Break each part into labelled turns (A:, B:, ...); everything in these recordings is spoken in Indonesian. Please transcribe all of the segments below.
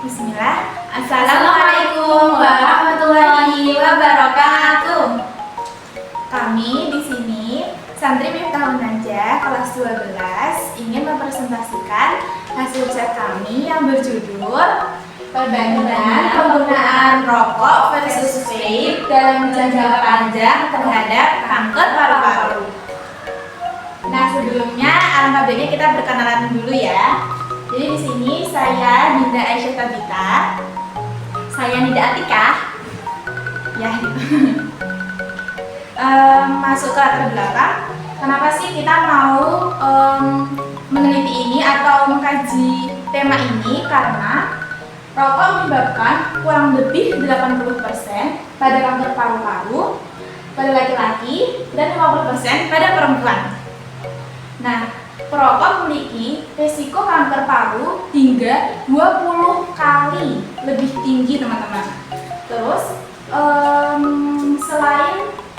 A: Bismillah. Assalamualaikum warahmatullahi wabarakatuh. Kami di sini santri Miftahun Najah kelas 12 ingin mempresentasikan hasil riset kami yang berjudul Perbandingan penggunaan rokok versus vape dalam jangka panjang terhadap kanker paru-paru. Nah, sebelumnya alangkah baiknya kita berkenalan dulu ya. Jadi di sini saya Dinda Aisyah Tabita,
B: Saya Nida Atika.
A: ya gitu. Masuk ke latar belakang, kenapa sih kita mau meneliti ini atau mengkaji tema ini? Karena rokok menyebabkan kurang lebih 80% pada kanker paru-paru pada laki-laki dan 50% pada perempuan. Nah, perokok memiliki risiko kanker paru hingga 20 kali lebih tinggi, teman-teman. Terus, selain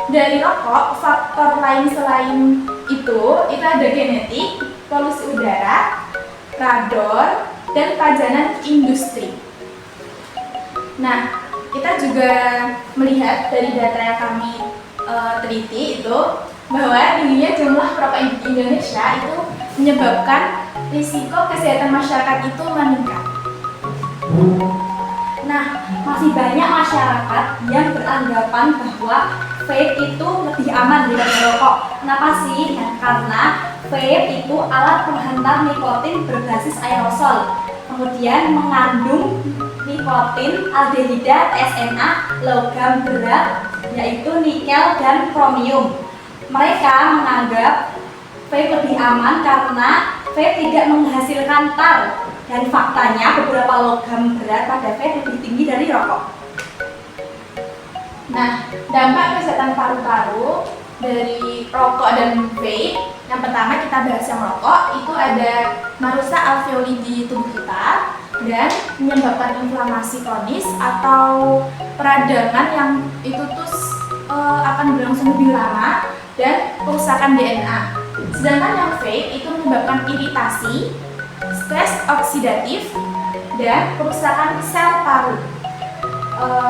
A: dari rokok, faktor lain selain itu ada genetik, polusi udara, radon, dan pajanan industri. Nah, kita juga melihat dari data yang kami teliti itu bahwa tingginya jumlah perokok Indonesia itu menyebabkan risiko kesehatan masyarakat itu meningkat.
B: Nah, masih banyak masyarakat yang beranggapan bahwa vape itu lebih aman daripada rokok. Kenapa sih? Ya, karena vape itu alat penghantar nikotin berbasis aerosol. Kemudian mengandung nikotin, aldehida, TSNA, logam berat, yaitu nikel dan kromium. Mereka menganggap vape lebih aman karena vape tidak menghasilkan tar, dan faktanya beberapa logam berat pada vape lebih tinggi dari rokok.
A: Nah, dampak kesehatan paru-paru dari rokok dan vape, yang pertama kita bahas yang rokok, itu ada merusak alveoli di tubuh kita dan menyebabkan inflamasi kronis atau peradangan yang itu akan berlangsung lebih lama dan kerusakan DNA. Sedangkan yang vape itu menyebabkan iritasi, stres oksidatif, dan kerusakan sel paru.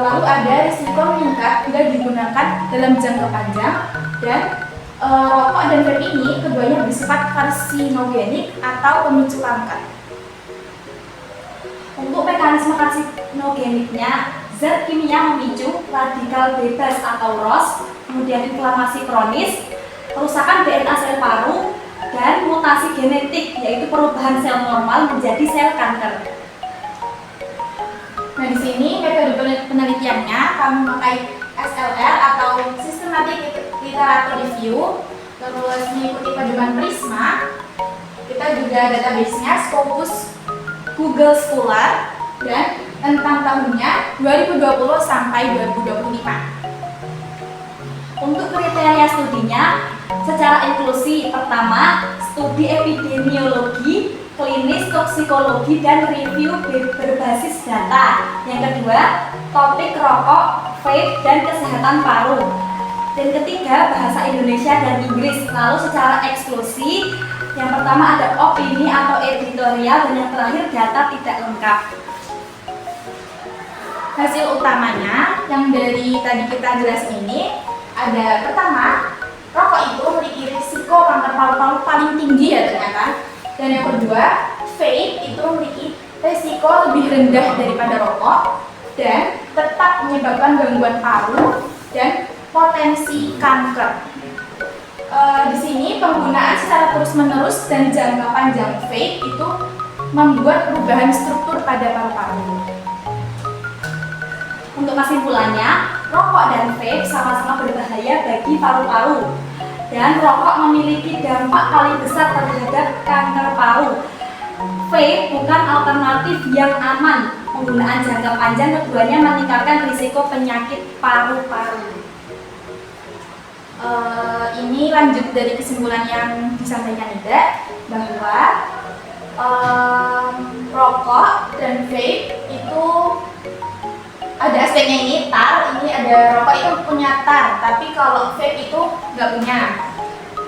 A: Lalu ada risiko meningkat bila digunakan dalam jangka panjang, dan rokok dan vape ini keduanya bersifat karsinogenik atau pemicu kanker.
B: Untuk mekanisme karsinogeniknya, zat kimia memicu radikal bebas atau ROS, kemudian inflamasi kronis, kerusakan DNA sel paru, dan mutasi genetik, yaitu perubahan sel normal menjadi sel kanker.
A: Nah, di sini metode penelitiannya kami memakai SLR atau Systematic Literature Review, terus mengikuti pedoman Prisma. Kita juga database-nya Scopus Google Scholar dan tentang tahunnya 2020 sampai 2025.
B: Untuk kriteria studinya, secara inklusi, pertama, studi epidemiologi, klinis, toksikologi, dan review berbasis data. Yang kedua, topik rokok, vape, dan kesehatan paru. Dan ketiga, bahasa Indonesia dan Inggris. Lalu secara eksklusi, yang pertama ada opini atau editorial, dan yang terakhir data tidak lengkap.
A: Hasil utamanya yang dari tadi kita jelasin ini ada, pertama, rokok itu memiliki risiko kanker paru-paru paling tinggi ya ternyata. Dan yang kedua, vape itu memiliki risiko lebih rendah daripada rokok dan tetap menyebabkan gangguan paru dan potensi kanker. Di sini penggunaan secara terus-menerus dan jangka panjang vape itu membuat perubahan struktur pada paru-paru.
B: Untuk kesimpulannya, rokok dan vape sama-sama berbahaya bagi paru-paru, dan rokok memiliki dampak paling besar terhadap kanker paru. Vape bukan alternatif yang aman. Penggunaan jangka panjang keduanya meningkatkan risiko penyakit paru-paru.
A: Ini lanjut dari kesimpulan yang disampaikan Ida, bahwa rokok dan vape itu ada aspeknya. Ini tar, ini ada rokok itu punya tar, tapi kalau vape itu nggak punya.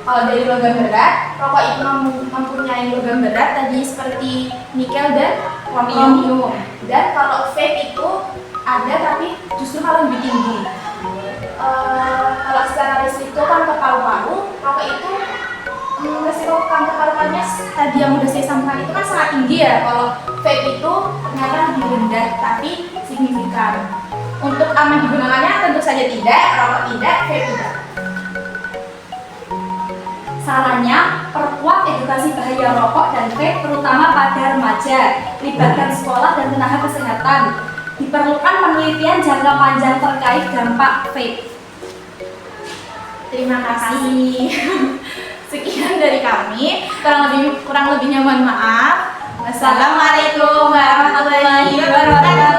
A: Kalau dari logam berat, rokok itu mempunyai logam berat tadi seperti nikel dan premium. Dan kalau vape itu ada tapi justru malah lebih tinggi. Kalau secara risiko kanker paru-paru, rokok itu resiko kanker paru-parunya tadi yang udah saya sampaikan itu kan sangat tinggi ya. Kalau vape itu ternyata lebih rendah tapi signifikan. Untuk aman digunakannya tentu saja tidak, rokok tidak, vape tidak.
B: Sarannya, perkuat edukasi bahaya rokok dan vape terutama pada remaja. Libatkan sekolah dan tenaga kesehatan. Diperlukan penelitian jangka panjang terkait dampak vape.
A: Terima kasih. Sekian dari kami. Kurang lebihnya mohon maaf. Wassalamualaikum warahmatullahi wabarakatuh.